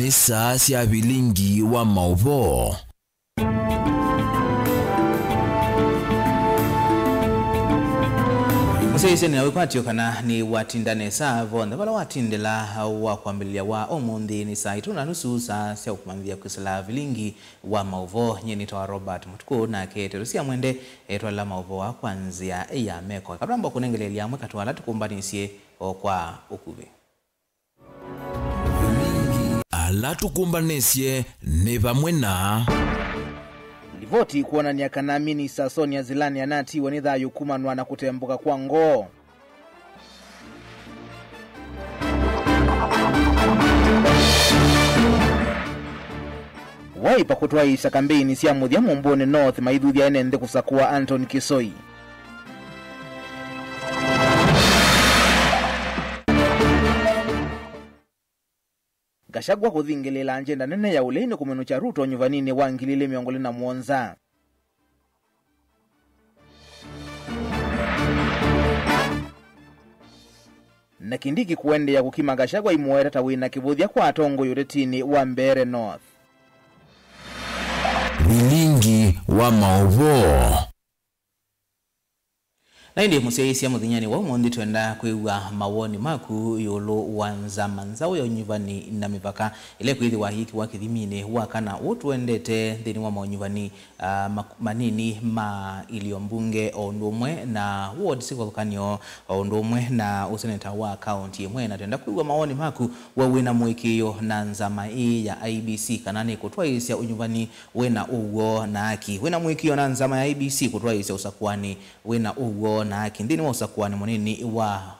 ni saa cia bilingi wa mauvo. Musese ni wikwatio kana ni watindane saa vonda bala watindela wa kwambilia wa omundi ni saa 2:30 saa cia kumambia kusala bilingi wa mauvo nyeni toa Robert Mutuku na keterusia mwende etwala mauvo wa kwanzia ya meko kabla kunengelelia amwe katwala tukumbanisie kwa ukube ala tukumbanesie ne bamwe na Livoti kuonania kana Minista Sonia Nzilani anati wanitha yukumanwa na kutembuka kwa ngoo. Waipa kutoa isa kambeni cia muthia Mumbone North maithuthia enende kusakua Anton Kisoi. Gachagua kuthingelela agenda nene ya uleni kumenu cha Ruto nyuvanini wa 2017. Na Kindiki kuende ya kukima Gachagua imuweta tawina kivuthia kwa atongo yuretini wa Mbeere North. bilingi wa mauvo. Na ndi musisi ya muthinyani wa mundi twenda kwiwa mawoni maku yolo wanza manzao ya nyuvani na mipaka ile kwithi wa hiki wa kithimine wa kana utwendete thini wa manyuvani manini ma iliombunge ondomwe na ward sikolkanyo ondomwe na useneta wa county imwe na twenda kwiwa mawoni maku wa wina mwikio na nzama ya IBC kanani kutwaisya unyuvani wena uwo na aki wina mwikio na nzama ya IBC kutwaisya usakwani wena uwo na kindini wa usakuani monini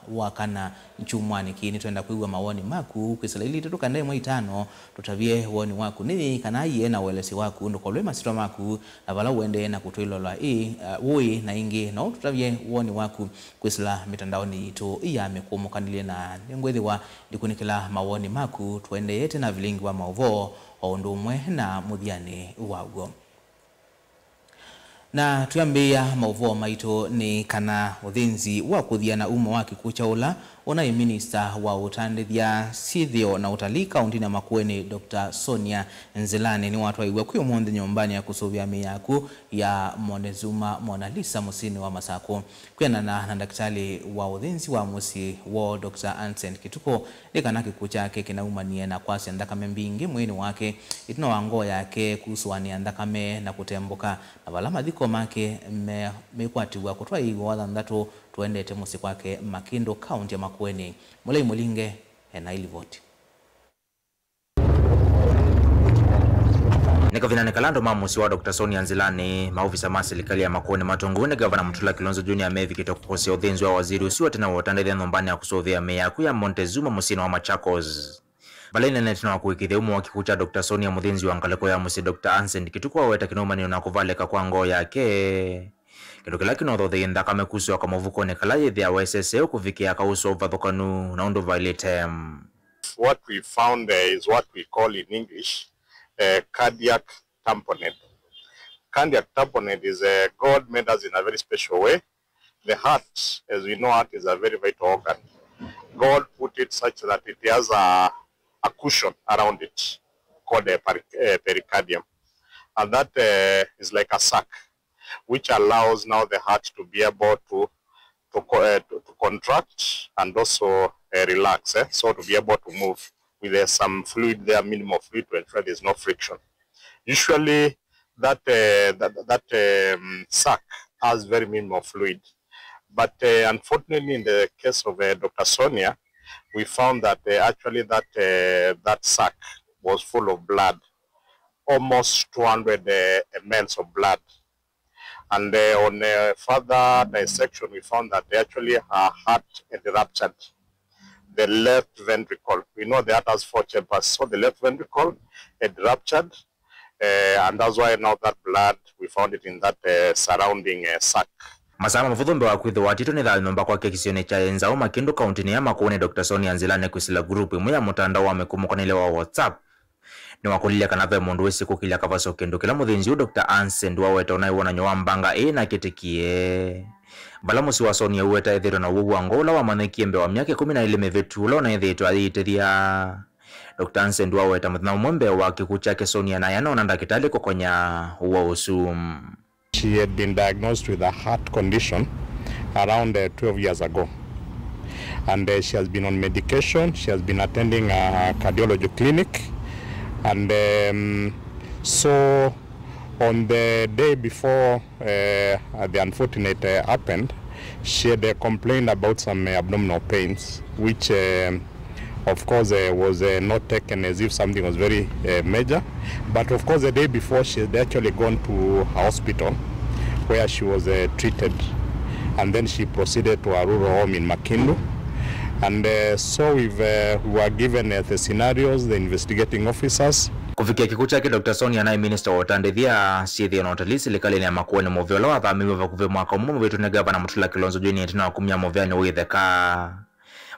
wa kana nchumwani kini twenda kuiwa mawoni maku kwisala ili tutuka ndai mwa 5 tutavie woni waku nini kana iye na welesi waku ndukolwe masitwa maku na vala uende na kutuilola ui na ingi na tutavie woni waku kwisala mitandaoni itu iya mekumukanile na ngwethi wa likunikila mawoni maku tuende yete na vilingi wa mauvo ondumwe na muthiani wago. Na tuyambia mauvo maito ni kana uthinzi wa kuthiana umo wa kikuchaula onai Minister wa utandithia sithio na utalii kaunti na Makueni Dr. Sonia Nzilani ni watu waiwa kuyo mwonde nyombani ya kusuvia miyaku ya Monezuma Mona Lisa musini wa Masako kwena na daktari wa uthinzi wa musi wa Dr. Ansen Kituko nikana kikucha ke kinaumanie na kwasi andakame mbingi mwini wake itino wango yake kusuani andakame na kutembuka na vala mathiko make mekwatiwa kutwa iwa wathandatu tuendete musi kwake Makindo County ya Makueni mulei mulinge na ilivoti. Nikavinane kalando mamusi wa Dr. Sonia Nzilani maofisa ma serikali ya Makueni Matongoni Governor Mutula Kilonzo Junior Mevi kitokose uthinzi wa waziri usiwa tena watandithia nyombani ya kusovia meyaku ya Montezuma musini wa Machakos. Balene netina wa kuikitheumu wa kikucha Dr. Sonia muthinzi wa ngaleko ya musi Dr. Ansen Kituko weta kinomani na kuvaleka kwa ngoo yake. Kidokela kinotho theinda kamekusu kwa mavuko ne kala yethi ya SSA kufikia kauso vathokanu na undo violate. What we found is what we call in English cardiac tamponade. Cardiac tamponade is God made us in a very special way. The heart, as we know, heart is a very vital organ. God put it such that it has a cushion around it called a pericardium, and that is like a sac, which allows now the heart to be able to contract and also relax, so to be able to move with some fluid there, minimal fluid, to ensure there's no friction. Usually that sac has very minimal fluid, but unfortunately in the case of Dr. Sonia, we found that actually that sac was full of blood, almost 200 ml of blood. And on further dissection, we found that actually her heart had ruptured. The left ventricle, we know the heart has 4 chambers, so the left ventricle had ruptured, and that's why now that blood, we found it in that surrounding sac. Masama mfudhumbe wa kwitho watito ni thali nomba kwa kekisione cha enzao Makindo County ni ya Makueni Dr. Sonia Nzilani kusila grupu imu ya mutandao wa mekumukanile wa WhatsApp. Ni wakulilia kanave mundu wesi kukilia kavaso kendo kila muthinzi Dr. Ansen duwa weta unaiwana nyowa mbanga na kitikie. Bala musi wa Sonia uweta ethiro na uwu angola wa manekiembe wa miake 12 mevetula na ethito aliitethia. Dr. Ansen Duaweta mthina umwembe wa kikuu chake Sonia na yana ndakitali kokonya uwa usu. She had been diagnosed with a heart condition around 12 years ago. And she has been on medication. She has been attending a cardiology clinic. And so on the day before the unfortunate happened, she had complained about some abdominal pains, which of course was not taken as if something was very major. But of course the day before she had actually gone to a hospital where she was treated. And then she proceeded to a rural home in Makindu. And so we were given the scenarios, the investigating officers. Kufikia kikuu chake Dr. Sonia na Minister Otandithia sithi na utalii serikali ya Makueni Moviola wathamiwe vakuve mwaka mmoja wetu ne Governor Mutula Kilonzo Junior tena kumya Moviani witheka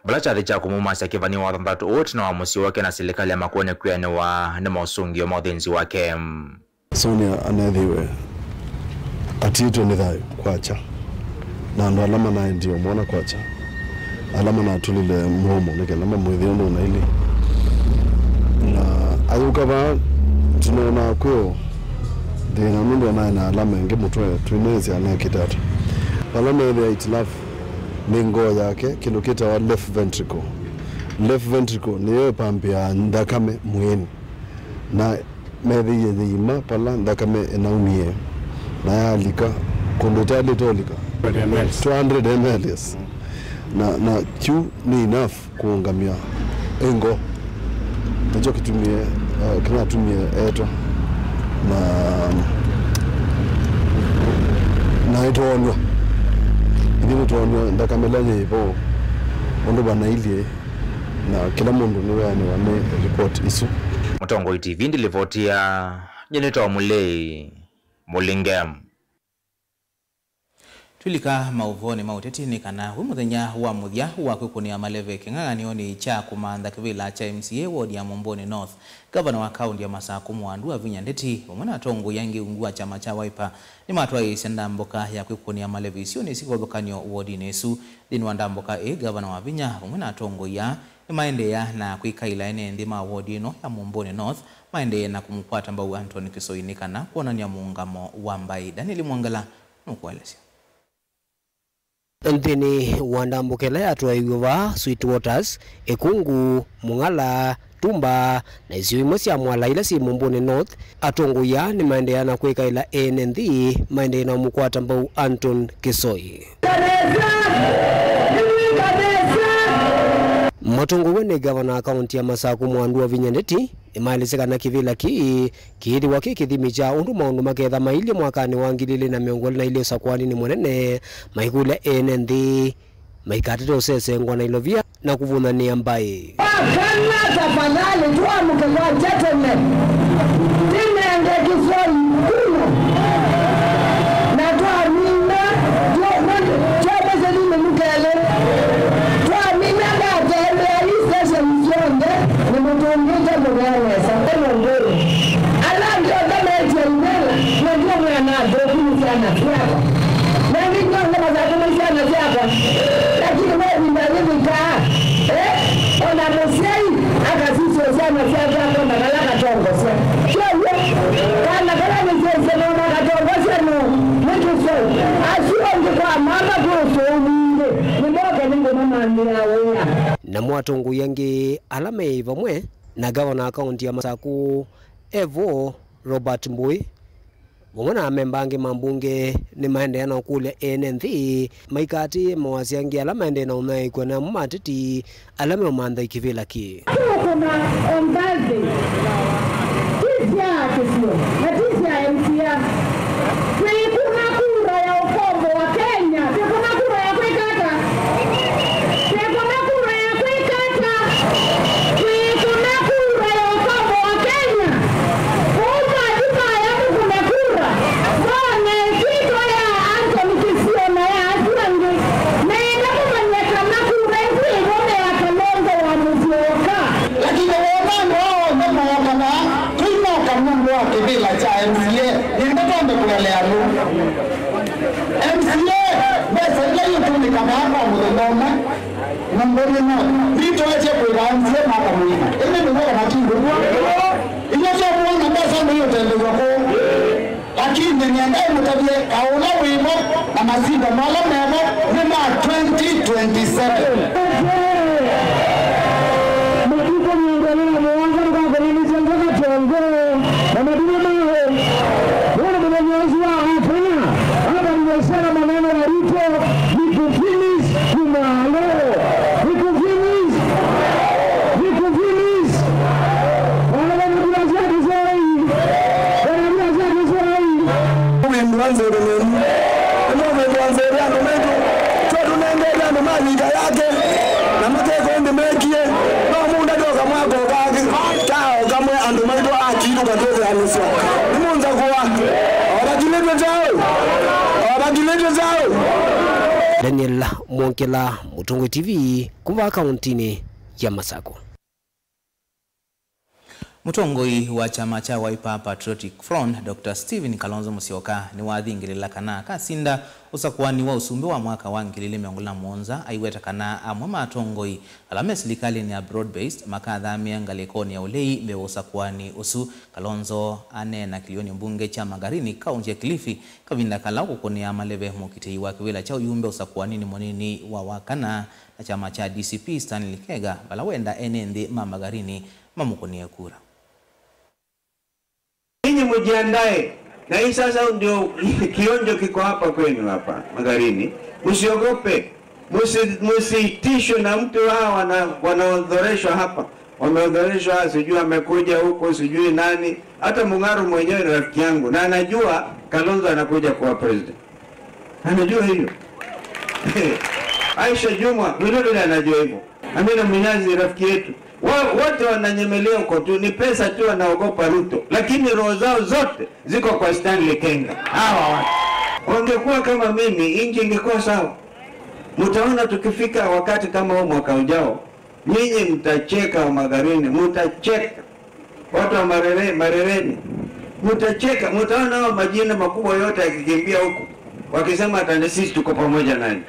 balacha thicha kumuma sakivani wa thambatu wote na wamusi wake na serikali ya Makueni kuyane wa ne mausungio mothenzi wake. Sonia anathiwe atito ni thayo kwacha na ndo alama na ndio muona kwacha alama na tulile mhomo nike alama mwithiondo na ili na ayuka ba tunaona kwao thina mundu na alama nge mutwe twinezi ana kitatu alama ya itilafu ni ngoo yake kilokita wa left ventricle niyo pampi ya ndakame mwini na methi yithima pala ndakame inaumie na yalika kondotali tolika 200 ml yes. na Q ni enough kuungamia engo nacho kitumie kinatumie eto na itoonwa ndivyo tuonwa ndakamelanye hivyo ndo bana ile na kila mundu niwe wane report isu. Mutongo TV ndilivotia Jeneta Mulei Mulingam. Tulika mauvoni mautetini kana muthenya wa muthia wa kwikunia maleve king'ang'anioni cha kumantha kivila cha MCA ward ya Momboni North. Governor wa kaunti ya Masaku Mwandu Avinya Ndeti omwana tongo yangi ungua chama cha Wiper ni matwa isenda mboka ya kwikunia maleve isioni sikobokanyo ward nesu dinwa ndamboka Governor wa Avinya omwana tongo ya maendelea na kuikaila ene ndima ward ino ya Momboni North maendelea na kumkwata mbau Anthony Kisoini kana kuonania muungamo wa Mbai. Daniel Mwangala nukuelezea. Nthini wandambukela atwa yuva Sweet Waters, Ekungu, Mungala, Tumba na isiyo imwe cia mwala ila si Momboni North atongo ya ni maendelea na kuika ila NND maendelea na mukwata mbau Anton Kisoi. Matongo wene Governor akaunti ya Masaku Mwandu Avinya Ndeti imaelezeka na kivila kiidi waki kithimi cha undu maundu maketha maili mwakani wa 2020 na ile sakwani ni mwenene maikule NND maikatete usesengwa na ilovia na kuvunania Mbai. Kana tafadhali tuamke kwa gentlemen. Timeende Kisoi kuno. Na tuamina tuameze lime mkele. Tuamina gatende aliseshe mzonde ni mtongeza mwana sasa ngoro. Ala ndio kama eti mbele na ndio mwana ndio kumsiana kwa. Na ndio kama za kumsiana kwa. Lakini wewe ndio kaa ona mosei akasisi sana sana kwa magalaka tongo sana sio kana kana mzee na magalaka sana mtu sio asio kwa mama kwa ni moga ningo mama ndio na mwatongo yangi alame ivamwe na Governor akaunti ya Masaku Evo Robert Mbui wona membange mambunge ni maendelea na kule NND maikati mawasiangi alama ende na unai kwa na matiti alama omanda ikivela ki kuna ombazi kisia kisio na kisia MCA kuna kura ya ukombo wa Kenya kuna kura ya kuikata kuna kura ya kuikata kuna kura ya ukombo wa Kenya kuna duka ya kuna kura bwana kitu ya Anthony Kisio na ya Aslangi na inakumanya kama kura hiyo ngome ya Kalonzo wa Musyoka lakini wao kama wakana tuno kama ndo kibila cha MCA ndio kulelea lu MCA basi leo tu ni kama hapo mdomoma na ngoni no rito aje kuanzia mama mwingine ile ndio na kingo ile sio kuona pesa ndio tendezwa kwa lakini niandae mtabie kaula wimo na mazinda mala memo ni ma 2027 Matuko miongoni mwa wangu kwa kwenye jengo tongo na madini mawe wana mwanzo wa Afrika hapa ni sana maneno ya Ruto ni kufinis kumalo ni kufinis wala mwana zake zai mwanzo ndio mwanzo ndio mwanzo tunaendelea na mali yake na mateko ndio mekie na munda doka mwako kage tao kama ando maido akidu kadoze anusa munza kwa abagilete zao Daniel Mwonkela, Mutungu TV, kuva kauntini ya Masako. Mutongoi wa chama cha Wiper Patriotic Front Dr. Stephen Kalonzo Musyoka ni wathingilila kana kasinda usakuani wa usumbe wa mwaka wa ngilile miongolina mwonza aiweta kana amwe matongoi alame silikali ni broad based makathamia ngalekoni ya ulei mbe usakuani usu Kalonzo ane na kilioni mbunge cha Magarini kaunti ya Kilifi kavinda kala kukonia maleve mukitei wa kiwela cha uyumbe usakuani ni monini wa wakana na chama cha DCP Stanley Kega bala wenda enende Magarini mamukonia kura. Ninyi mjiandae na hii sasa ndio kionjo kiko hapa kwenu hapa Magarini. Msiogope. Msitishwe na mtu hawa wanaodhoreshwa hapa. Wameodhoreshwa sijui amekuja huko sijui nani. Hata Mung'aro mwenyewe ni rafiki yangu na anajua Kalonzo anakuja kuwa president. Anajua hiyo. Aisha Juma vile anajua hivyo. Amina Mnyazi rafiki yetu. Wote wananyemelea huko tu, ni pesa tu wanaogopa Ruto, lakini roho zao zote ziko kwa Stanley Kenga. Hawa watu wangekuwa kama mimi, nchi ingekuwa sawa. Mtaona tukifika wakati kama huo mwaka ujao, nyinyi mtacheka wa Magarini, mtacheka. Watu wa Marereni, mtacheka. Mtaona hao majina makubwa yote yakikimbia huko, wakisema hata sisi tuko pamoja nani.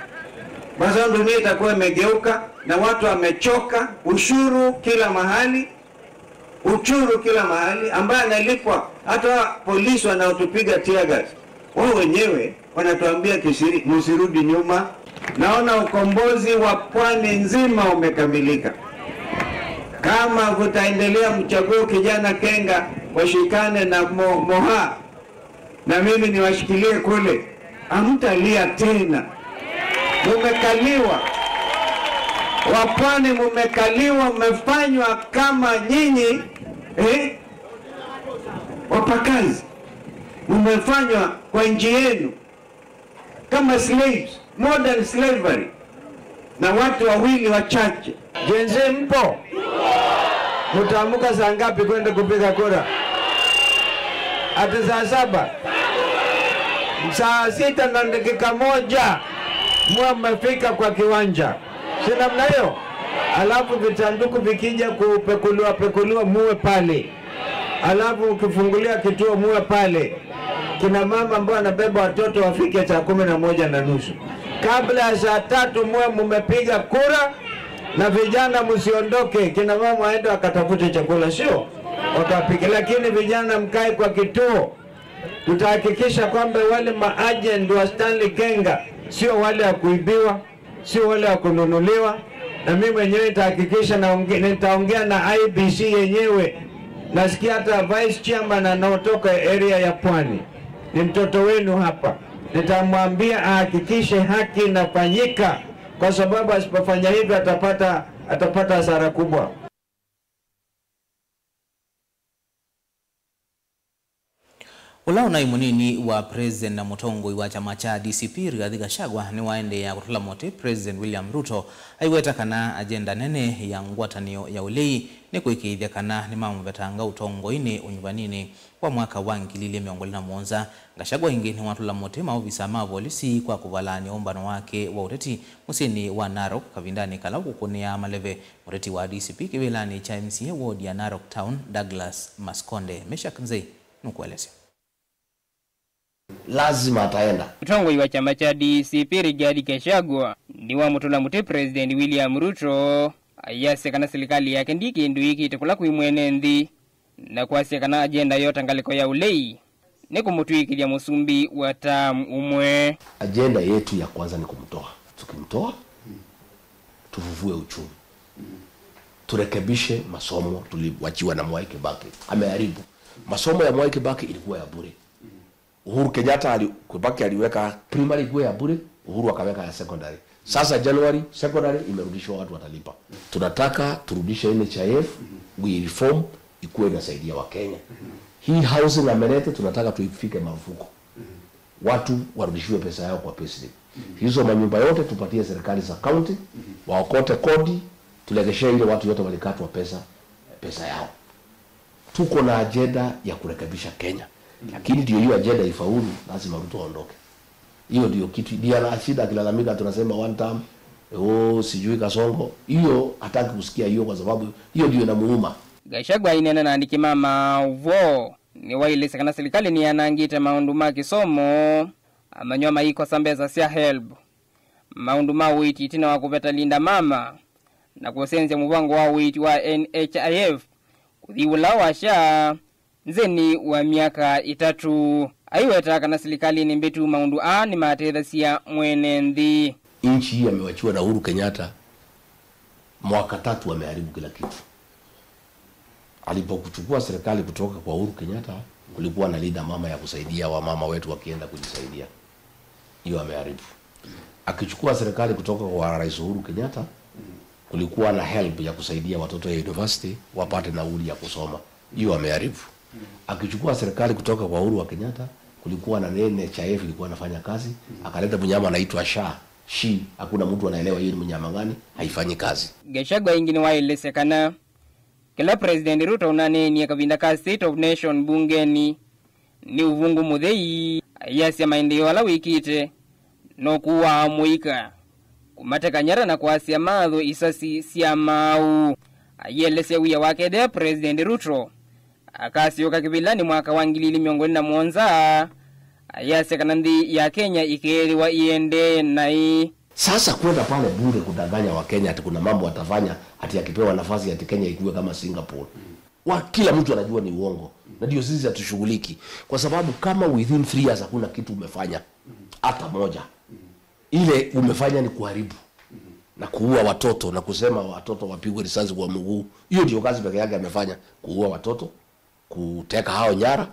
Basi dunia itakuwa imegeuka na watu wamechoka. Ushuru kila mahali, uchuru kila mahali, ambaye analipwa. Hata polisi wanaotupiga tear gas, wao wenyewe wanatuambia msirudi nyuma. Naona ukombozi wa pwani nzima umekamilika. Kama kutaendelea mchaguo kijana Kenga washikane na Moha na mimi niwashikilie kule, hamtalia tena. Mumekaliwa, wapwani mumekaliwa, mmefanywa kama nyinyi wapakazi. Mmefanywa kwa nchi yenu kama slaves, modern slavery, na watu wawili wachache. Jenze mpo? Mutaamuka saa ngapi kwenda kupiga kura? Ati saa 7? Saa 6 na dakika 1 mwa mmefika kwa kiwanja. Si namna hiyo? Alafu vitanduku vikija kupekuliwa muwe pale. Alafu ukifungulia kituo muwe pale. Kina mama ambao wanabeba watoto wafike saa 11:30. Kabla ya saa 3 muwe mmepiga kura na vijana msiondoke. Kina mama waende wakatafute chakula, sio? Wakapike, lakini vijana mkae kwa kituo. Tutahakikisha kwamba wale maagent wa Stanley Kenga sio wale wa kuibiwa, sio wale wa kununuliwa. Na mimi mwenyewe nitahakikisha nitaongea na IBC yenyewe. Nasikia hata vice chairman anaotoka area ya Pwani ni mtoto wenu hapa. Nitamwambia ahakikishe haki inafanyika, kwa sababu asipofanya hivyo atapata hasara kubwa. Ula unaimunini wa President na Mutongoi wa chama cha DCP Rigathi Gachagua ni waende ya kutula mote President William Ruto aiweta kana agenda nene ya ngwatanio ya ulei ni kuikithia kana ni mamvetanga utongoini unyuvanini wa mwaka wa 2021. Gachagua ingi ni watula mote maofisa mavolisi kwa kuvalani ombano wake wa uteti musini wa Narok kavindani kala kukunia maleve mureti wa DCP kivilani cha MCA ward ya Narok Town Douglas Maskonde. Meshak Nzei nukueleze. lazima ataenda. Mtongoi wa chama cha DCP Rigathi Gachagua ni wa mutula muti President William Ruto ayasekana serikali yake ndiki nduiki itakula kuimwene nthi na kwasekana agenda yota ngaliko ya ulei ni kumutwikilia musumbi wa tamu umwe. Agenda yetu ya kwanza ni kumtoa. Tukimtoa tufufue uchumi, turekebishe masomo tuliwachiwa na Mwai Kibaki. Ameharibu masomo ya Mwai Kibaki, ilikuwa ya bure. Uhuru Kenyatta Kibaki aliweka primary ilikuwa ya bure, Uhuru akaweka ya secondary. Sasa January secondary imerudishwa, watu watalipa. Tunataka turudishe NHIF, we reform ikuwe inasaidia wa Kenya. Hii housing ameleta tunataka tuifike marufuku. Watu warudishiwe pesa yao kwa payslip. Hizo manyumba yote tupatie serikali za county, waokote kodi, tulegeshe ile watu yote walikatwa pesa yao. Tuko na agenda ya kurekebisha Kenya. Lakini ndio hiyo agenda ifaulu, lazima Ruto aondoke. Hiyo ndio kitu. Ndio shida akilalamika tunasema one term, sijui Kasongo. Hiyo hataki kusikia hiyo kwa sababu hiyo ndio inamuuma. Gachagua inena na ndikimama uvo ni waile sekana serikali ni anangita maunduma kisomo amanyoma iko sambeza sia help maunduma witi tina wakupeta linda mama na kusenze mubango wa witi wa NHIF kuthiula washa nzeni wa miaka 3 aiweta kana serikali ni mbetu maundu ni matedha sia mwene nthi. Nchi hii amewachiwa na Uhuru Kenyatta mwaka 3 ameharibu kila kitu. Alipokuchukua serikali kutoka kwa Uhuru Kenyatta kulikuwa na linda mama ya kusaidia wamama wetu wakienda kujisaidia. Hiyo ameharibu. Akichukua serikali kutoka kwa Rais Uhuru Kenyatta kulikuwa na help ya kusaidia watoto ya university wapate nauli ya kusoma. Hiyo ameharibu. Akichukua serikali kutoka kwa Uhuru wa Kenyatta kulikuwa na NHIF ilikuwa inafanya kazi, akaleta mnyama anaitwa SHA. Hakuna mtu anaelewa hiyo ni mnyama gani, haifanyi kazi. Gachagua ingine waile sekana kila President Ruto unaneni akavinda ka State of Nation bungeni ni uvungu muthei yasi ya maendeleo ala wikite no kuwa muika kumateka nyara na kuasia madho isasi sia mau ayelese wia wake de President Ruto akasioka kibilani mwaka wa 2017 ayase kanandi ya Kenya ikeliwa iende nai. Sasa kwenda pale bure kudanganya wa Kenya ati kuna mambo atafanya ati akipewa nafasi ati Kenya ikuwe kama Singapore. Kila mtu anajua ni uongo. Na ndio sisi hatushughuliki kwa sababu kama within 3 years hakuna kitu umefanya hata moja. Ile umefanya ni kuharibu na kuua watoto na kusema watoto wapigwe risasi kwa mguu. Hiyo ndio kazi pekee yake amefanya, kuua watoto, kuteka hao nyara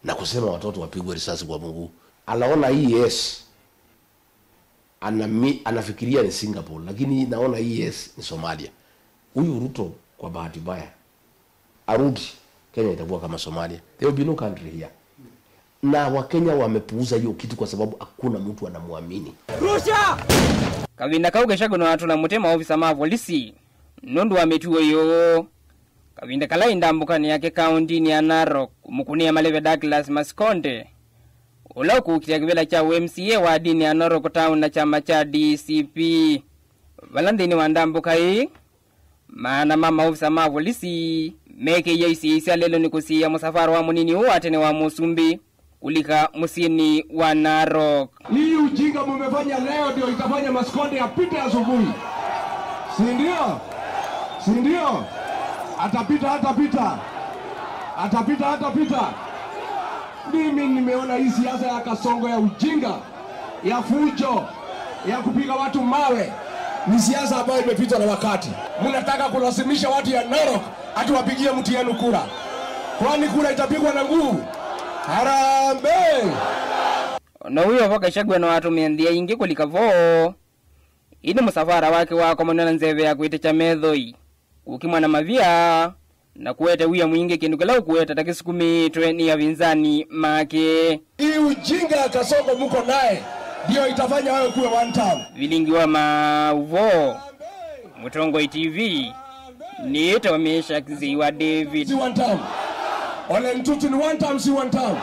na kusema watoto wapigwe risasi kwa mguu. Anaona EAS anafikiria ni Singapore, lakini naona EAS ni Somalia. Huyu Ruto kwa bahati mbaya arudi Kenya itakuwa kama Somalia. There will be no country here. Na Wakenya wamepuuza hiyo kitu kwa sababu hakuna mtu anamuamini. Rusha! Kavinda kauge shago na watu na mutema ofisa ma polisi. Nondu wametuwe yo. Kavinda kala indambukani yake county ni ya Narok. Kumukunia Maleve Douglas Maskonde. Ulau kukitia kivela cha MCA wa dini ya Narok town na chama cha DCP. Valandini wandambuka hii. Maana mama ofisa ma polisi. Meke yaisi lelo ni kusia musafara wa munini huwa atene wa Musumbi. Kulika musini wa Narok. Hii ujinga mumefanya leo ndio itafanya Maskonde apite asubuhi. Si ndio? Si ndio? Atapita. Mimi nimeona hii siasa ya Kasongo ya ujinga, ya fujo, ya kupiga watu mawe. Ni siasa ambayo imepitwa na wakati. Mnataka kulazimisha watu ya Narok ati wapigie mtu yenu kura. Kwani kura itapigwa na nguvu? Harambee! Na huyo waka shagwe na watu miandia ingi kulika voo. Ini musafara wake wako mwenana nzeve ya kuite cha medhoi. Ukimwa na mavia na kuwete uya mwingi kinukela kuwete takisukumi tueni ya vinzani make. Hii ujinga ya Kasongo muko nae ndio itafanya wewe kuwe one time. Vilingi wa mauvo Mutongoi TV ni ito wamesha kizi wa David. Si one time. Ole mtutu ni one time, si one time.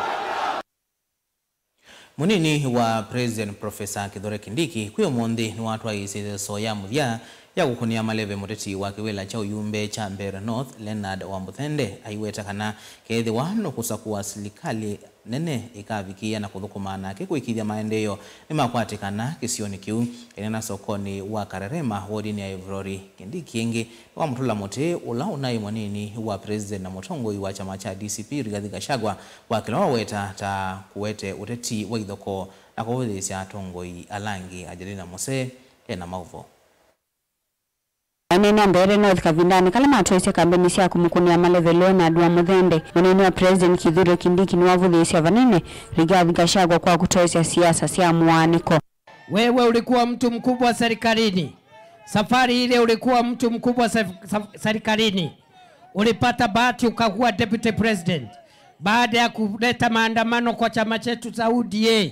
Munini wa President Professor Kithure Kindiki kuyo monde ni watu wa isi soya muthia ya gukunia maleve muteti wa kiwela cha uyumbe cha Mbeere North Leonard Wamuthende aiweta kana kethi wano kusakua serikali nene ikavikia na kuthukumana kikuikithia maendeleo ni makwatikana kisioni kiu enena sokoni wa Karerema wodini ya Ivurori Kindiki ingi wa mutula muti ula unai mwanini wa president na mutongoi wa chama cha DCP Rigathi Gachagua wa kila waweta ta kuwete uteti wa ithoko na kuwethesya tongoi alangi Ajelina Mose ena mauvo. Anene Mbeere North kavindani kala matoise kambeni cia kumukunia maleve Leonard Wamuthende munene wa president Kithure Kindiki ni wavuthesya vanene Rigathi Gachagua kwa kutoesya siasa cia mwaniko. Wewe ulikuwa mtu mkubwa serikalini. Safari ile ulikuwa mtu mkubwa serikalini. Ulipata bahati ukakuwa deputy president. Baada ya kuleta maandamano kwa chama chetu cha UDA,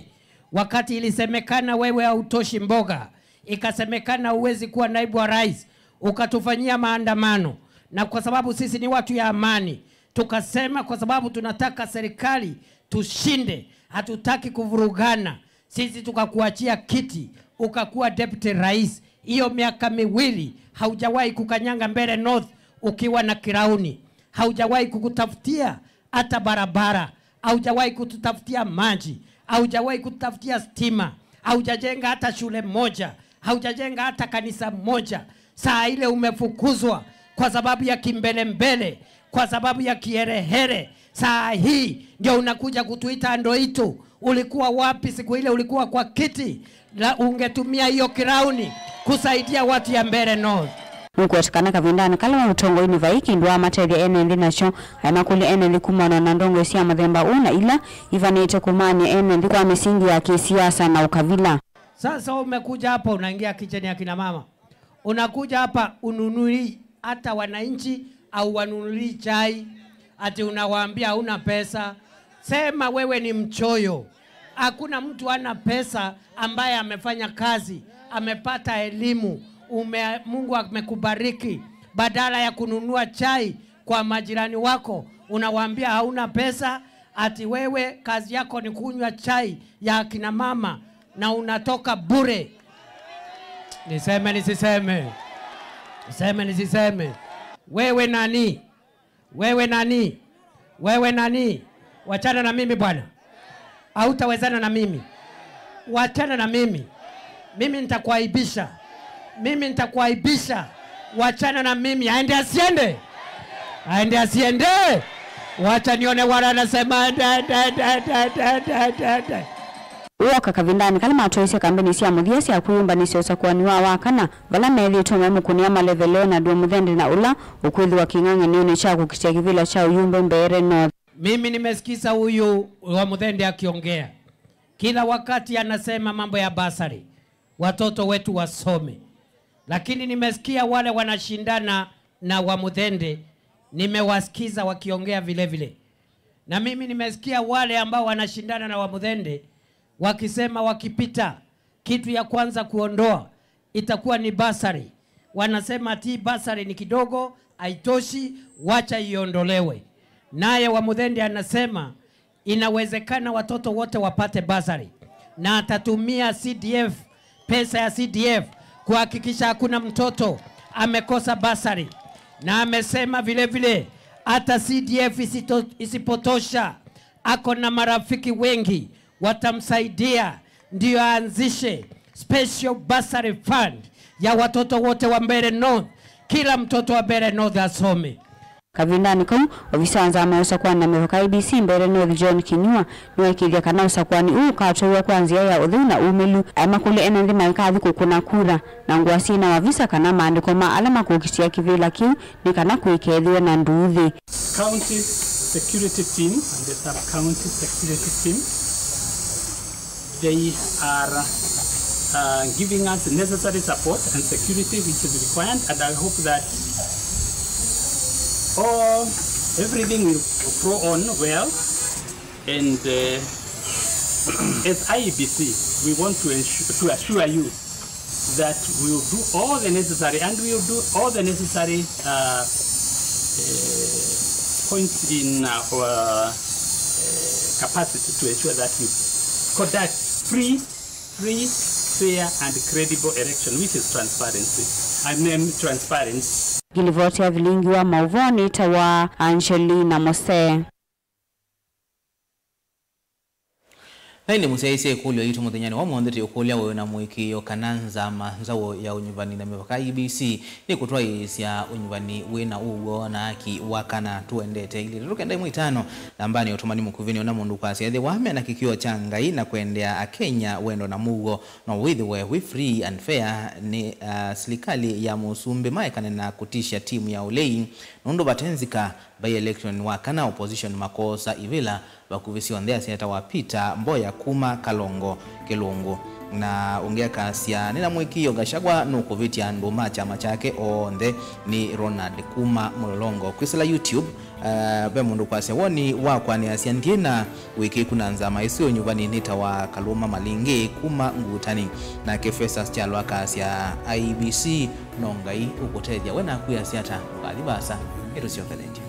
wakati ilisemekana wewe hautoshi mboga, ikasemekana uwezi kuwa naibu wa rais, ukatufanyia maandamano. Na kwa sababu sisi ni watu ya amani, tukasema kwa sababu tunataka serikali tushinde, hatutaki kuvurugana, sisi tukakuachia kiti, ukakuwa deputy rais. Hiyo miaka miwili haujawahi kukanyanga Mbeere North ukiwa na kirauni, haujawahi kukutafutia hata barabara, haujawahi kututafutia maji, haujawahi kututafutia stima, haujajenga hata shule moja, haujajenga hata kanisa moja. Saa ile umefukuzwa kwa sababu ya kimbelembele, kwa sababu ya kiherehere. Saa hii ndio unakuja kutuita Ndoitu. Ulikuwa wapi siku ile ulikuwa kwa kiti? La ungetumia hiyo kirauni kusaidia watu ya Mbeere North. Mukwetikana kavindani kala utongo ni vaiki ndwa materia enendi nacho amakuli enendi kumana na ndongo cia mathemba una ila ivanite kumani enendi kwa misingi ya kisiasa na ukavila. Sasa umekuja hapa unaingia kicheni ya kina mama. Unakuja hapa ununui hata wananchi au wanunui chai, ati unawaambia huna pesa. Sema wewe ni mchoyo. Hakuna mtu ana pesa ambaye amefanya kazi, amepata elimu, Mungu amekubariki. Badala ya kununua chai kwa majirani wako, unawaambia hauna pesa, ati wewe kazi yako ni kunywa chai ya kina mama na unatoka bure. Niseme nisiseme? Niseme nisiseme? Wewe nani? Wewe nani? Wewe nani? Wachana na mimi bwana. Hautawezana na mimi. Wachana na mimi. Mimi nitakuaibisha. Mimi nitakuaibisha. Wachana na mimi. Aende asiende. Aende asiende. Wacha nione wala anasema da. Uoka kavindani kala matoise kambeni cia muthiesi akuyumba nisio sakwani wa wakana vala meli tome mukunia maleve Leonard Wamuthende na ula ukwithi wa king'ang'a nione cha kukitia kivila cha uyumbe Mbeere North. Mimi nimesikiza huyu Wamuthende akiongea. Kila wakati anasema mambo ya basari, watoto wetu wasome. Lakini nimesikia wale wanashindana na Wamuthende, nimewasikiza wakiongea vile vile. Na mimi nimesikia wale ambao wanashindana na Wamuthende wakisema wakipita kitu ya kwanza kuondoa itakuwa ni basari. Wanasema ati basari ni kidogo, haitoshi, wacha iondolewe. Naye Wamuthende anasema inawezekana watoto wote wapate basari, na atatumia CDF, pesa ya CDF kuhakikisha hakuna mtoto amekosa basari. Na amesema vile vile hata CDF isipotosha, ako na marafiki wengi watamsaidia ndio aanzishe special bursary fund ya watoto wote wa Mbeere North. Kila mtoto wa Mbeere North asome. Kavindani kau ofisa nzama usakwani na mehoka IBC Mbeere North John Kinyua niwekithia kana usakwani ukatoa kwanzia ya uthuna umelu amakule enendi maikathi kukuna kura na ngwasi na wavisa kana maandiko ma alama kukitia kivila kiu ni kana kuikethwe na nduthi. County security team and the sub-county security team, they are giving us necessary support and security which is required, and I hope that everything will flow on well. And as IEBC, we want to assure you that we will do all the necessary, and we will do all the necessary points in our capacity to ensure that we conduct free, fair, and credible election, which is transparency. and name transparency. Gilivotia vilingi wa mauvoni tawa Angelina Mose. Haini musaisi kulio yitu muthinyani wa mwandete ukulia wewe na mwiki yo kananza manzawo ya unyuvani na mewaka IBC ni kutoa isia unyuvani wena ugo na haki wakana tuendete ili ruke ndai mwitano nambani otumani mukuvini na mundu kwa siadhe wame na kikio changai na kuendea Kenya wendo na mugo na we free and fair ni serikali ya Musumbe maekane na kutisha timu ya Ulei nundo batenzika by election wakana opposition makosa ivila bakuvisiwa ndea seneta wa Peter Mboya Kuma Kalongo Kilungu na ongea kasia nina mwiki Gachagua nukuviti anduma chama chake onde ni Ronald Kuma Mulolongo kwisila YouTube be mundu kwa sewoni wakwa ni asiandina wiki kunanza maisio nyuvani nita wa Kaluma Malingi Kuma Ngutani na kefesa chalwa kasia IBC nongai ukutedia wena kuya siata ngalibasa erusio kaleje.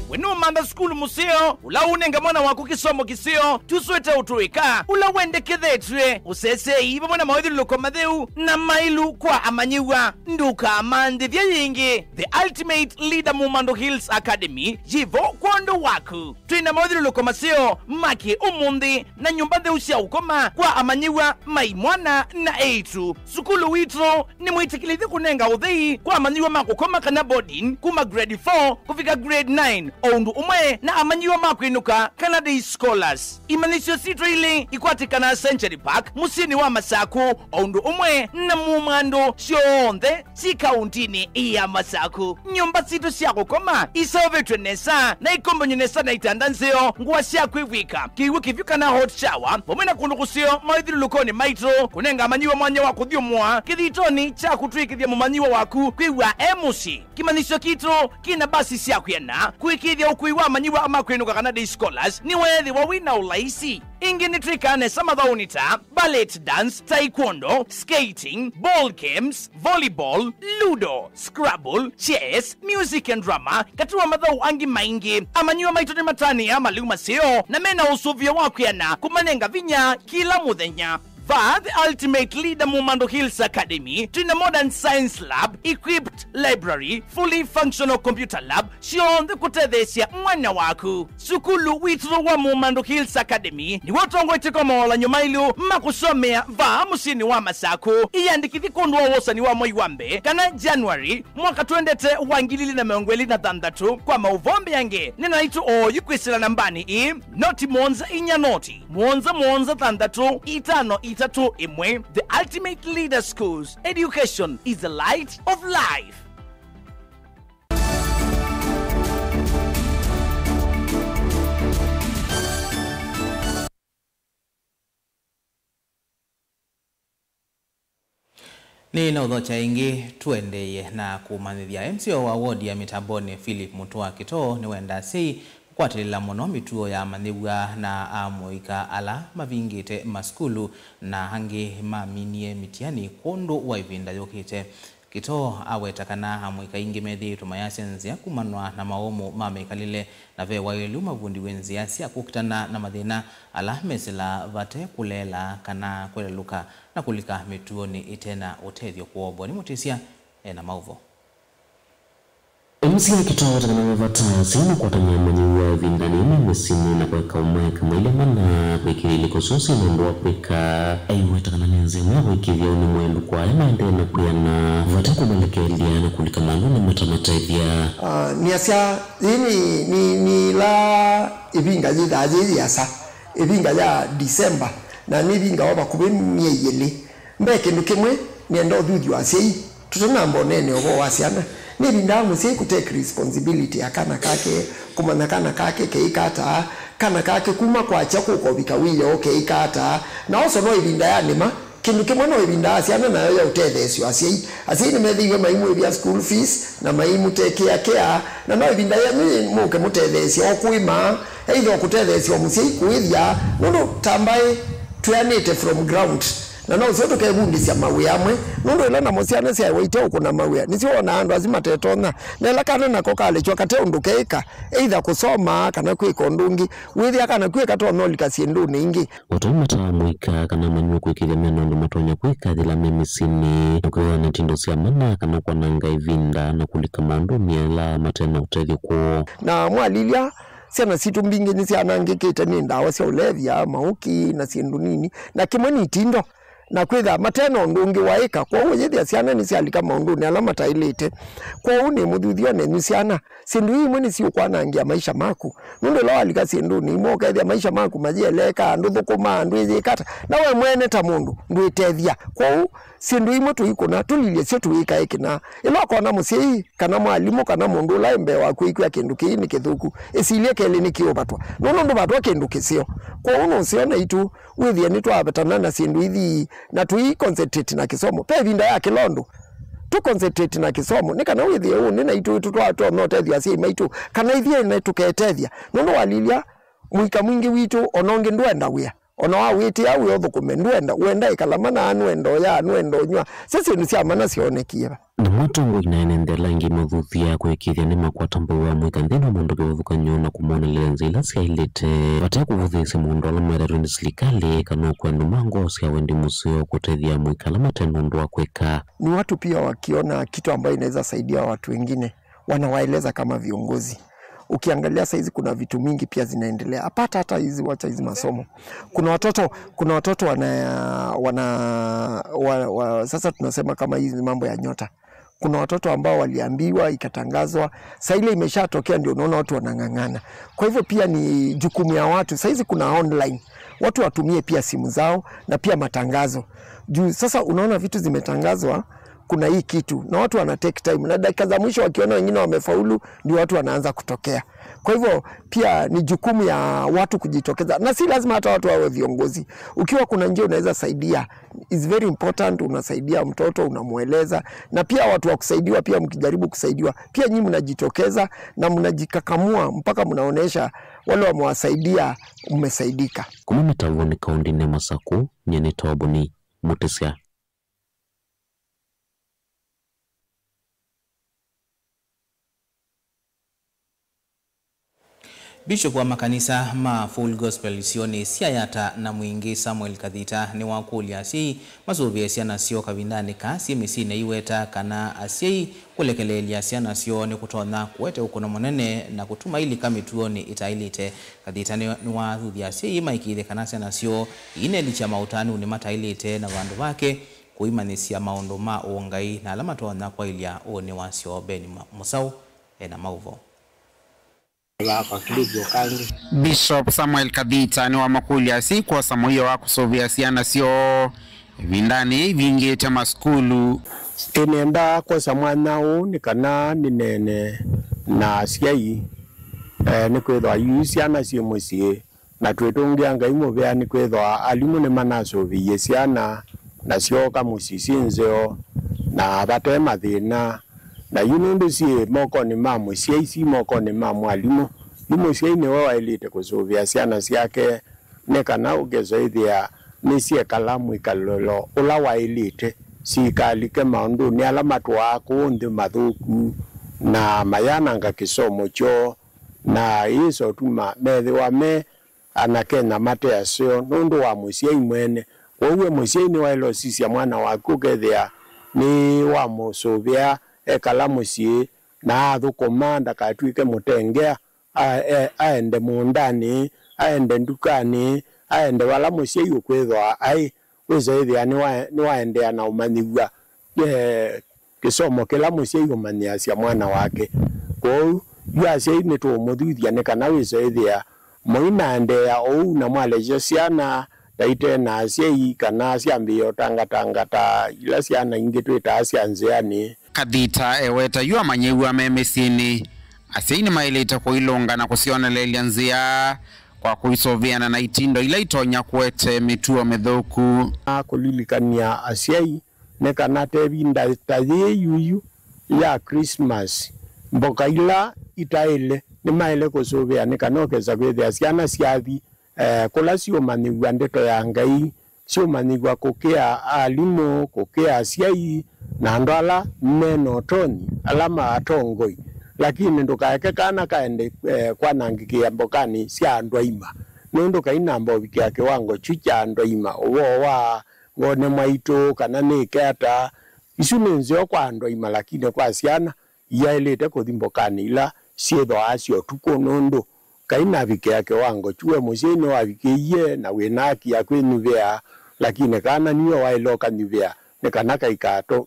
Wenu manda skulu musio, ula unenga mwana waku kisomo kisio, tuswete utuika, ula wende kedhetwe, usese iba mwana mawedhi loko madheu, na mailu kwa amanyiwa, nduka amande vya yingi, the ultimate leader Mumando Hills Academy, jivo kwando waku. Tuina mawedhi loko masio, maki umundi, na nyumbande usia ukoma, kwa amanyiwa, maimwana na eitu. Sukulu witro, ni mwitikilithi kunenga udhei, kwa amanyiwa makukoma kana boarding, kuma grade 4, kufika grade 9, Oundu umwe na amanyiwa makwinuka Canada Scholars. Imanisyo sitro ili ikwatikana Century Park, musini wa Masaku, Oundu umwe na Mumando Shionde, si kauntini iya Masaku. Nyumba sito siako koma, isaovetwe nesa, na ikombo nyenesa na itandanzeo, nguwa siako iwika. Kiwi kifika na hot shower, pomena kundukusio, maidhiru lukoni maitro, kunenga amanyiwa mwanya waku dhiumwa, kithitoni cha kutui kithia mumanyiwa waku, kuiwa emusi. Kimanisyo kitro, kina basi siako yana, kuikithia ukuiwa amanyiwa ama kwenuka Canada Scholars, ni wethi wawina ulaisi. Ingi nitrikane samadhaunita, ballet dance, taekwondo, skating, ball games, volleyball, ludo, scrabble, chess, music and drama, katuwa madhau angi maingi, amanyiwa maitoni matani ama liuma seo, na mena usuvia wakuyana, kumanenga vinya kila muthenya. The ultimate leader Mumando Hills Academy, to a modern science lab, equipped library, fully functional computer lab, shion the kutethesia mwana waku. Sukulu witro wa Mumando Hills Academy, ni watongo itikomola nyumailu, makusomea musini wa Masaku, iyandikithi kondwa wosa ni wa Moiwambe, kana January, mwaka tuendete wangilili na meongweli na dandatu, kwa mauvombe yange, nina itu yukwisila nambani noti monza inya noti, monza dandatu, itano itatu imwe, the ultimate leader schools. Education is the light of life. Ni na udhocha ingi tuendeye na kumanithia MCO wa ward ya Mitamboni Philip Mutua Kitoo ni wenda si kwatilila muno mituo ya manigwa na amuika ala mavingite maskulu na hangi maminie mitiani kondo wa ivinda yokite. Kitoo awetakana amuika ingi methi tumayasenzi ya kumanwa na maomu mamekalile na ve wailu mavundi wenzi ya siya kukitana na madhina ala mesila vate kulela kana kwele luka na kulika mituo ni itena otethio kuobo ni mutisia na mauvo. Msi ya Kitoo watakana mevata sina kwa tanya manyiwa vindani mesimu na kweka umweka mwilema na kwekiri liko sosi na ndoa kweka watakana nenzema kwekivya ulimwelu kwa ema ende na kuya na vata kumelekelia na kulika manu na matamata hivya ni asya ni la ibinga jida ajili yasa ibinga ya December na nibinga waba kube mieyeli mbeke nukemwe ni endo dhudi wa siyi tutana mbonene obo wasiana nibinda musi ku take responsibility akana kake kumanakana kake keikata kana kake kuma kwa chako ko bikawile okay ikata na also no ibinda yanima kindu kimwe no ibinda asiana na yo utethesio asi ni methiwe maimu bia school fees na maimu take care na no ibinda ya muke mutethesio okuima either kutethesio musi kuithia no tambaye tuanite from ground na no cio tukebundithia mawia amwe nundu ila na mosiana cia waite ukuna mawia nicio ona andu azima tetona na ila kana nako kale chwa kate undu keika either kusoma kana kwika ndungi withia kana kwika to no likasie nduni ingi utomata mwika kana manywa kwikithia meno ndo matonya kwika thila memisini kwa na tindo cia mana kana kwa nanga ivinda na kulika mandu miela matena utethio kwa na mwalilia siana situ mbingi ni siana ngikite ni ndawa cia ulevya mauki na sindu nini na kimwe ni tindo na kwitha mateno ndungi waika kwa uye thia siana ni sialika maundu ni alama tailite kwa uni muthuthio ni siana sindu hii mwini si ukwanangia maisha maku nundu lo alika sindu ni moka thia maisha maku majieleka ndu thukuma ndu izikata na we mwene ta mundu ndu itethia kwa sindu imwe tuikuna tulilie cio tuika ikina ilo kona musii kana mwalimu kana mundu la mbe wa kuikwa kindu kini kithuku isilie kele ni kiobatwa nundu batwa kindu kisio kwa uno siona itu withia ni twabetana na sindu ithi na tui concentrate na kisomo pe vinda ya kilondo tu concentrate na kisomo ni kana withia uni na itu twatwa no tethia si maitu kana ithia na tuketethia nundu walilia mwika mwingi witu ononge ndwenda wia ona wa witi au yothukume ndwenda wenda ikalamana anwendo ya anwendo nywa sisi ni cia mana cionekia na matongo inaenendela ingi muthuthia kwikithia ni makwatambo wa mwika nthino mundu kiwathuka nyona kumona lenzi ila ciailite batia kuvuthisi mundu ala mwerero ni serikali kana kwendu mango cia wendi musio kutethia mwika ala matendo ndu wa kwika ni watu pia wakiona kitu ambayo inaweza saidia watu wengine wanawaeleza kama viongozi. Ukiangalia saizi kuna vitu mingi pia zinaendelea. Apata hata hizi wacha hizi masomo. Kuna watoto sasa tunasema kama hizi mambo ya nyota. Kuna watoto ambao waliambiwa ikatangazwa, sasa ile imeshatokea ndio unaona watu wanang'ang'ana. Kwa hivyo pia ni jukumu ya watu. Saizi kuna online. Watu watumie pia simu zao na pia matangazo. Juu sasa unaona vitu zimetangazwa kuna hii kitu na watu wana take time na dakika za mwisho wakiona wengine wamefaulu ndio watu wanaanza kutokea. Kwa hivyo pia ni jukumu ya watu kujitokeza na si lazima hata watu wawe viongozi. Ukiwa kuna njia unaweza saidia, is very important. Unasaidia mtoto, unamueleza, na pia watu wa kusaidiwa pia mkijaribu kusaidiwa pia nyinyi mnajitokeza na mnajikakamua mpaka mnaonesha wale wamewasaidia umesaidika. Kumita woni kaundi ne Masaku nyene toboni Mutesia. Bishop wa makanisa ma Full Gospel Sioni Siayata na Mwingi Samuel Kadhita ni wakulia asi mazuvia siana sio kavindani kasi misine iweta kana asi kulekelelia siana sio ni kutona kuwete ukono monene na kutuma ili kamituoni itailite. Kadhita ni wathudhia asi maikile kana siana sio ine licha mautani unimata ilite na vandu wake kuimanisia maondo ma uongai na alama tuona kwa ilia uone wasio Beni Musau na Mauvo. Bishop Samuel Kadhita ni wa makulia si kwa samoyo wa kusovia siana sio vindani vingi tema skulu enenda kwa samwanao ni kana ninene na siai ni kwethwa yusiana si musie na twetongia ngai muvea ni kwethwa alimu ne manasovie siana na sio kama musisinzeo na batema thina na yunundu si moko ni mamu siaisi moko ni mamu alimu limu siaine wawa ilite kusuvia siana siake nekana ugezoithia nisie kalamu ikalolo ula wa ilite si kalike maundu ni alamatu wako ndi mathuku na mayananga kisomo cho na iso tuma methi wa me anakena mate asio nundu wa musiai mwene wewe musiai ni wailo sisi mwana waku kethia ni wa musuvia kalamu si na athukumanda katwike mutengea aende mundani aende ndukani aende wala musie yukwithwa ai wizoithia ni waendea na umanyigwa kisomo kila musie yumania cia mwana wake kwa yasie ni tumuthithia ni kana wizoithia muina ndea ou na mwalejo ciana daite na cie kana ciambio tanga ta ila ciana ingi twita cianzeani. Kadhita eweta yua manyewa memesini asiini mailita kuilonga na kusionelelia nzia kwa kuisoviana na itindo ila itonya kuete mituo medhoku kulilikania asiai nekana tevinda tathie yuyu ya Christmas mboka ila itaile ni maile kusovia nekana okeza kwethia ciana ciathi kula cio maniwa ndeto ya ngai sio manigwa kukea alimu kukea asiai na ndwala meno toni alama atongoi lakini ndukaeke kana kaende kwa nangikia mbokani sia ndwaima nondo kaina mbovikia kiwango chucha ndwaima uwo wa ngone mwaito kana niketa isu nenzio kwa ndwaima lakini kwa siana yailete kuthimbokani ila sietho asio tuko nondo kaina vikia kiwango chue museni wa vikie na wenaki ya kwenuvea lakini kana niyo wailoka nivea nekana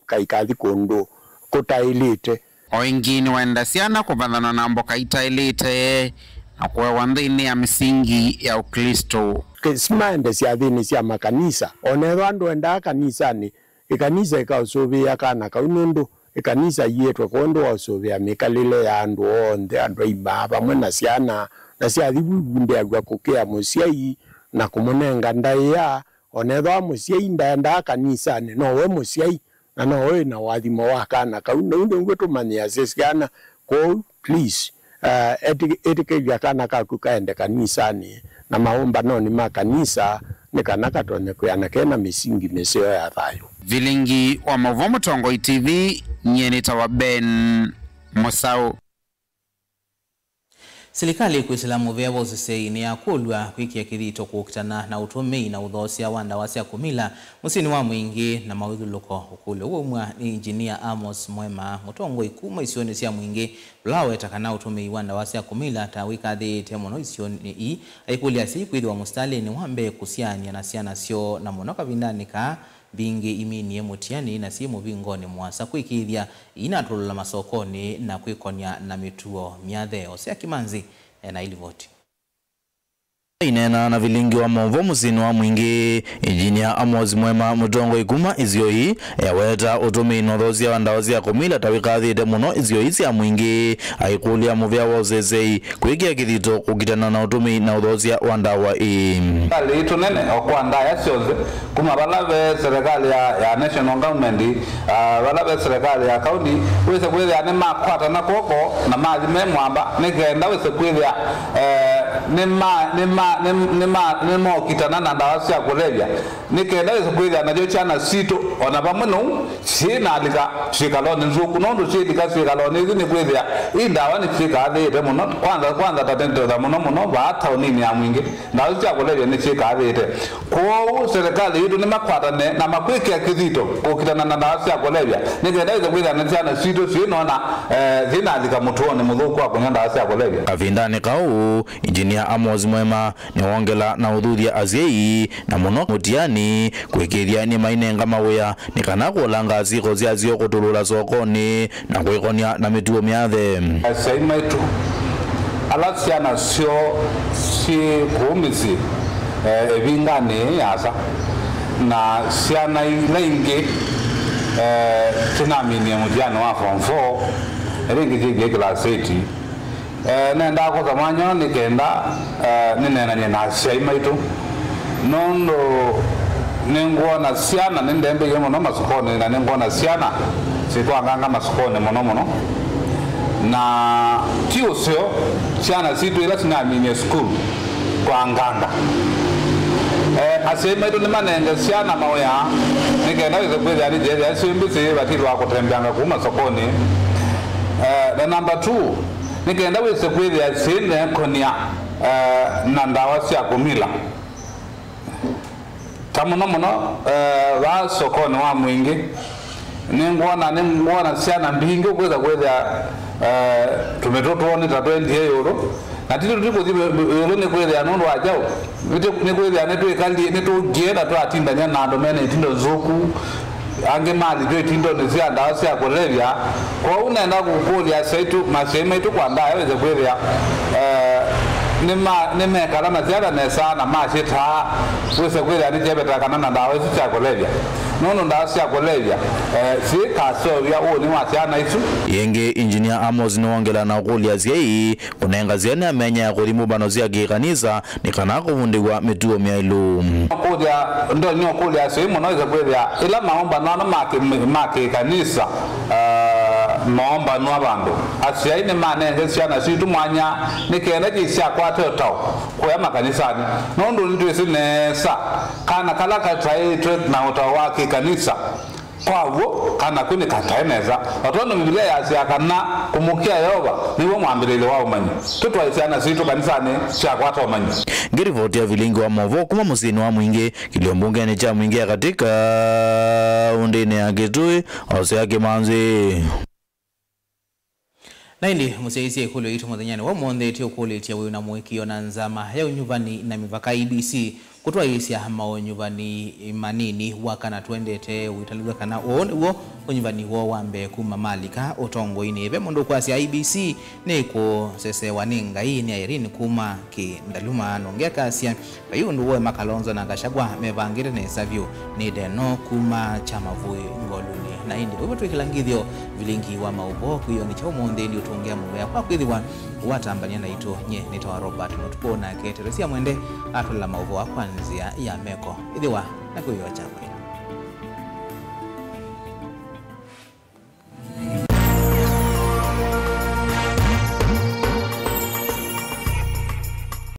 kaikathi kundu kutailite oingini waenda siana kuvathana na mboka itailite na kuwewa nthini ya misingi ya Ukristo. Simaende cia thini cia makanisa onetho andu enda kanisani ikanisa ikausuvia kana kau nundu ikanisa yetwe kundu wausuvia mikalile ya andu onthe andu aima vamwe na ciana na cia thibunde agwa kukea musiai na kumunenga ndaia onetho musiai ndaenda kanisani no we musiai na no we na wathimo wa kana kau nundu ngwetumania ciana ko please etikeja kana kaku kaende kanisani na maomba no ni makanisa ni kana katone kuyana kena misingi meseo ya thayo. Vilingi wa Mavomo Tongoi TV nyeni tawa Ben Mosau. Serikali kuislamu vyavo zisei ni akulwa kwiki ya kithito kukitana na utumei na udhosia wanda wasia kumila musini wa mwingi na mawithuluko ukule uomwa ni Engineer Amos Mwema Mutongo ikuma isioni sia mwingi blawe takana utumei wanda wasia kumila tawika the temono isioni i aikulia siku idhi wa mustali ni wambe kusiani na siana sio na monoka vindani ka bingi imini mutiani na simu vingoni mwasa kuikithia inatulula masokoni na kuikonya na mituo miathe Osea Kimanzi na ilivoti inena na vilingi wa Mavomo musini wa mwingi Engineer Amos Mwema Mutongo ikuma izio hii ya weta utumi inodhozia wandawazia kumila tawikathi demuno izio hisi ya mwingi haikulia muvya wozezei kuikia kithito kukitana na utumi na udhozia wandawa kali tunene okwanda ya sioze kuma balave serikali ya national government balave serikali ya county wese kwethia ni makwata na koko na mathi memwamba nikenda wese kwethia nimo kitana na ndawa cia kulevya nikenda wese kwithia na jochana sito ona bamuno sina alika shikaloni nzuku nondo shidika shikaloni ni kwithia indawa ni shikathite muno kwanza tatende da muno bata onini ya mwingi ndawa cia kulevya ni shikathite kwa serikali yetu ni makwatane na makwiki ya kithito kukitana na ndawa cia kulevya nikenda wese kwithia na chana sito sinona zina alika mutuone muthuku wa kunya ndawa cia kulevya kavindani kau Engineer Amos Mwema ni wongela na udhuria aziei na muno mutiani kwikithia ni mainenga mawea ni kana kulanga ziko zio kutulula sokoni na kuikonia na mituo miathe saima itu alasiana sio si kumisi evingani yasa na siana ilengi tunamini mutiani wa form 4 ringi jige class 8 nenda ko zamanyo nikenda ninena na saima itu nondo ningona siana nindembe yemo no masokoni na ningona siana sitwa nganga masokoni mono na tio sio siana situ ila sinamini school kwa nganga asema itu nimanenge siana mawaya nikenda weze kweli ali je asimbise batilwa kutembanga ku masokoni na number 2 nikenda wese kweli asine konia na ndawa cia kumila tamuno wa sokoni wa mwingi ningona siana mbingi kweza tumetotoni ta 20 euro na tito tiko euro ni kweza nondo ajao ni kweza netu ikali netu gieda to atinda nya na domene itindo zoku ange mali jo itindo ni sia ndawa cia kulevya kwa unaenda kukulia saitu masema itu kwa ndawa weze kweza nimekala na ziada nesa na mashita wese kweli anijebeta kana na ndawa cia kulevya nono ndawa cia kulevya si kaso ya oni wasiana isu yenge Engineer Amos ni wongela na kulia ziei kunenga ziene amenya ya kulimu bano zia gikanisa ni kana kuvundiwa mituo miailu kuja ndo nyo kulia sehemu naweza kweli ila maomba naona make kanisa nomba nwa bandu asia ine manenge ciana citu mwanya nikenda cia kwate tao kwa makanisani nondo ndu isinesa kana kala kataitwe na utao wake kanisa kwawo kana kuni kataeneza watono Biblia yacia kana kumukia Yehova niwo mwambirire wa umanyi tutwaisiana citu kanisani cia kwate umanyi. Ngirivoti ya vilingi wa movo kuma musini wa mwingi kiliombungeni cha mwingi katika undini ya Kitui Hosea Kimanzi. Na hindi museisi ekulu ito muthanyani wa mwonde tio kule tia wiu na mwekio na nzama ya unyuvani na mivaka IBC kutwa isi ya hama unyuvani manini wakana tuendete uitalugwa kana uo unyuvani huo wambe kumamalika utongo ini ebe mundu kwa si IBC neko sese waninga hii ni airini kuma ki ndaluma nongea kasia bayu nduwe makalonzo na gashagwa mevangire na isavyo ni deno kuma chamavui ngoluni na hindi wewe tukilangithio vilingi wa maubo kuyo ni chao mwonde ndio tuongea mubea kwa kwithiwa watambania na ito nye nitawa Robert Notupona keteresia mwende atola maubo wa kwanzia ya meko ithiwa na kuyo chakwe.